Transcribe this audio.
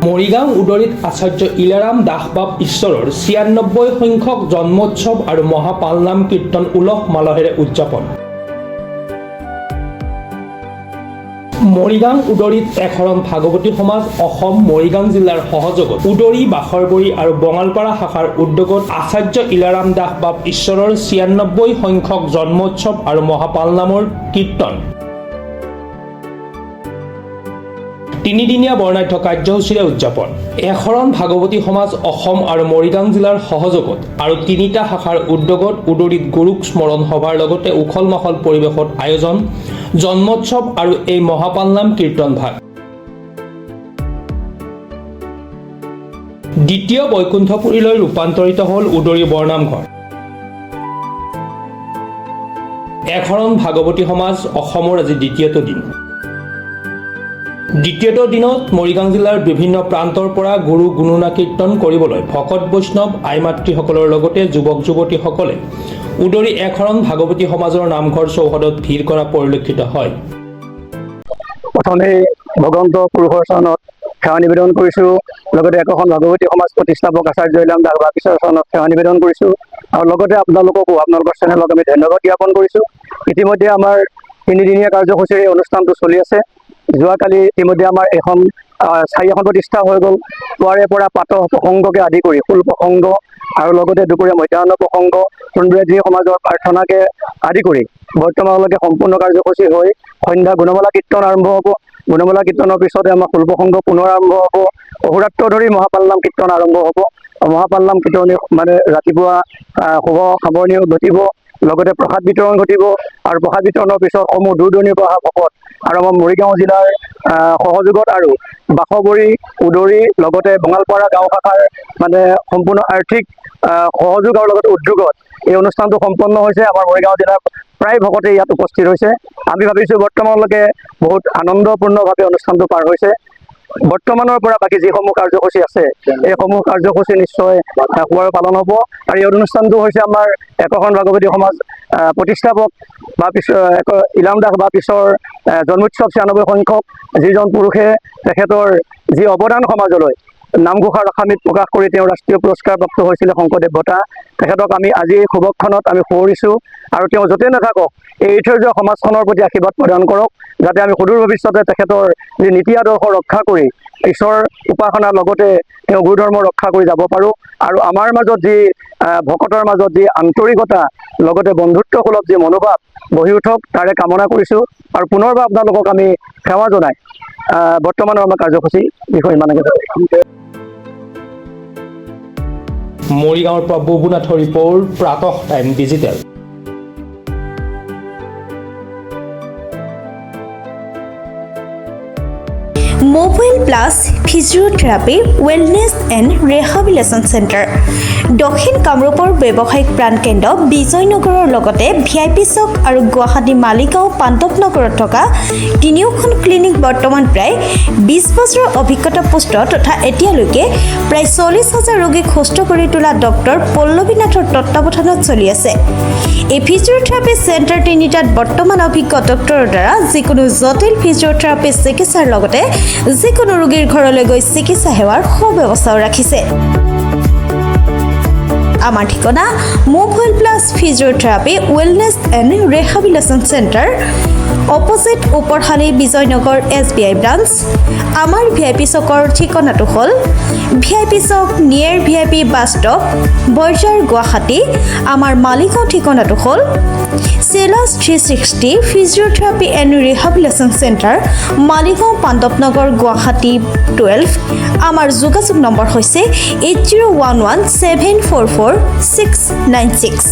মৰিগাঁও উদৰিত আচাৰ্য ইলাৰাম দাসবাব ঈশ্বৰৰ ৯৬ সংখ্যক জন্মোৎসৱ আৰু মহাপালনাম কীৰ্তন উলহ মালহেৰে উদযাপন। মৰিগাঁও উদৰিত এশৰণ ভাগৱতী সমাজ অসম মৰিগাঁও জিলাৰ সহযোগত উদৰি বাখৰবৰী আৰু বঙালপাৰা শাখাৰ উদ্যোগত আচাৰ্য ইলাৰাম দাসবাব ঈশ্বৰৰ ৯৬ সংখ্যক জন্মোৎসৱ আৰু মহাপালনামৰ কীৰ্তন তিনিদিনীয়া বৰ্ণাঢ্য কাৰ্যসূচীৰে উদযাপন। এশৰণ ভাগৱতী সমাজ অসম আৰু মৰিগাঁও জিলাৰ সহযোগত আৰু তিনিটা শাখাৰ উদ্যোগত উদৰিত গুৰুক স্মৰণ সভাৰ লগতে উখল মাখল পৰিৱেশত আয়োজন জন্মোৎসৱ আৰু এই মহাপালনাম কীৰ্তন ভাগ। দ্বিতীয় বৈকুণ্ঠপুৰীলৈ ৰূপান্তৰিত হ'ল উদৰি বৰনামঘৰ। এশৰণ ভাগৱতী সমাজ অসমৰ আজি দ্বিতীয়টো দিন। দ্বিতীয়টো দিনত মৰিগাঁও জিলাৰ বিভিন্ন প্ৰান্তৰ পৰা গুৰু গুণনা কীৰ্তন কৰিবলৈ ভকত বৈষ্ণৱ আই মাতৃসকলৰ লগতে যুৱক যুৱতীসকলে উদৰি এশৰণ ভাগৱতী সমাজৰ নামঘৰ চৌহদত ভিৰ কৰা পৰিলক্ষিত হয়। প্ৰথমে ভগৱন্ত পুৰুষৰ চৰণত সেৱা নিবেদন কৰিছোঁ, লগতে একোখন ভাগৱতী সমাজ প্ৰতিষ্ঠাপক আচাৰ্য ইলাৰাম দাসবাব ঈশ্বৰৰ চৰণত সেৱা নিবেদন কৰিছোঁ আৰু লগতে আপোনালোককো আপোনালোকৰ চেনেলক আমি ধন্যবাদ জ্ঞাপন কৰিছোঁ। ইতিমধ্যে আমাৰ তিনিদিনীয়া কাৰ্যসূচীৰ এই অনুষ্ঠানটো চলি আছে। যোৱাকালি ইতিমধ্যে আমাৰ এখন স্থায়ী প্ৰতিষ্ঠা হৈ গ'ল। পুৱাৰে পৰা পাত প্ৰসংগকে আদি কৰি ফুল প্ৰসংগ আৰু লগতে দুপৰীয়া মধ্যাহ্ন প্ৰসংগ সোণব্যাধি সমাজৰ প্ৰাৰ্থনাকে আদি কৰি বৰ্তমানলৈকে সম্পূৰ্ণ কাৰ্যসূচী হৈ সন্ধ্যা গুণমালা কীৰ্তন আৰম্ভ হ'ব। গুণমালা কীৰ্তনৰ পিছতে আমাৰ ফুল প্ৰসংগ পুনৰ আৰম্ভ হ'ব। অহোৰাত্ৰ ধৰি মহাপালনাম কীৰ্তন আৰম্ভ হ'ব। মহাপালনাম কীৰ্তন মানে ৰাতিপুৱা শুভ সামৰণিও ঘটিব, লগতে প্ৰসাদ বিতৰণ ঘটিব আৰু প্ৰসাদ বিতৰণৰ পিছত সমূহ দূৰ দূৰণিৰ পৰা অহা ভকত আৰু আমাৰ মৰিগাঁও জিলাৰ সহযোগত আৰু বাখৰবৰী উদৰি লগতে বঙালপাৰা গাঁও শাখাৰ মানে সম্পূৰ্ণ আৰ্থিক সহযোগ আৰু লগতে উদ্যোগত এই অনুষ্ঠানটো সম্পন্ন হৈছে। আমাৰ মৰিগাঁও জিলাৰ প্ৰায় ভকতে ইয়াত উপস্থিত হৈছে। আমি ভাবিছোঁ বৰ্তমানলৈকে বহুত আনন্দপূৰ্ণভাৱে অনুষ্ঠানটো পাৰ হৈছে। বৰ্তমানৰ পৰা বাকী যিসমূহ কাৰ্যসূচী আছে এইসমূহ কাৰ্যসূচী নিশ্চয় সুৱাৰে পালন হ'ব। আৰু এই অনুষ্ঠানটো হৈছে আমাৰ একোখন ভাগৱতী সমাজ প্ৰতিষ্ঠাপক বা ইলাৰাম দাসবাব ঈশ্বৰৰ জন্মোৎসৱ ৯৬ সংখ্যক যিজন পুৰুষে তেখেতৰ যি অৱদান সমাজলৈ নামঘোষা ৰসামিত প্ৰকাশ কৰি তেওঁ ৰাষ্ট্ৰীয় পুৰস্কাৰপ্ৰাপ্ত হৈছিলে শংকৰদেৱ বঁটা। তেখেতক আমি আজি এই শুভক্ষণত আমি সুঁৱৰিছোঁ আৰু তেওঁ য'তে নাথাকক এই থৈ যোৱা সমাজখনৰ প্ৰতি আশীৰ্বাদ প্ৰদান কৰক, যাতে আমি সুদূৰ ভৱিষ্যতে তেখেতৰ যি নীতি আদৰ্শ ৰক্ষা কৰি ঈশ্বৰ উপাসনাৰ লগতে তেওঁ গুৰুধৰ্ম ৰক্ষা কৰি যাব পাৰোঁ। আৰু আমাৰ মাজত যি ভকতৰ মাজত যি আন্তৰিকতা লগতে বন্ধুত্বসুলভ যি মনোভাৱ গঢ়ি উঠক তাৰে কামনা কৰিছোঁ। আৰু পুনৰবাৰ আপোনালোকক আমি সেৱা জনাই বৰ্তমানৰ আমাৰ কাৰ্যসূচী বিষয়ে ইমানকে মৰিগাঁৱৰ পৰা বুবুনাথৰ ৰিপৰ্ট, প্ৰাতঃ time digital. Mobile plus physiotherapy wellness and rehabilitation centre দক্ষিণ কামৰূপৰ ব্যৱসায়িক প্ৰাণকেন্দ্ৰ বিজয়নগৰৰ লগতে VIP চক আৰু গুৱাহাটী মালিগাঁও পাণ্ডৱনগৰত থকা তিনিওখন ক্লিনিক বৰ্তমান প্ৰায় 20 বছৰৰ অভিজ্ঞতা পুষ্ট তথা এতিয়ালৈকে প্ৰায় 40,000 ৰোগীক সুস্থ কৰি তোলা ডক্টৰ পল্লৱী নাথৰ তত্ত্বাৱধানত চলি আছে। এই ফিজিঅ'থেৰাপি চেণ্টাৰ তিনিটাত বৰ্তমান অভিজ্ঞ ডক্টৰৰ দ্বাৰা যিকোনো জটিল ফিজিঅ'থেৰাপি চিকিৎসাৰ লগতে যিকোনো ৰোগীৰ ঘৰলৈ গৈ চিকিৎসা সেৱাৰ সুব্যৱস্থাও ৰাখিছে। আমাৰ ঠিকনা mobile plus physiotherapy wellness and rehabilitation centre, opposite ওপৰশালী বিজয়নগৰ SBI ব্ৰাঞ্চ। আমাৰ VIP চকৰ ঠিকনাটো হ'ল VIP চক near VIP bus stop, Borjhar, Guwahati. আমাৰ মালিগাঁও ঠিকনাটো হ'ল চেলাছ 360 physiotherapy and rehabilitation centre, Maligaon, Pandavnagar, Guwahati 12। আমাৰ যোগাযোগ নম্বৰ হৈছে 8011744696।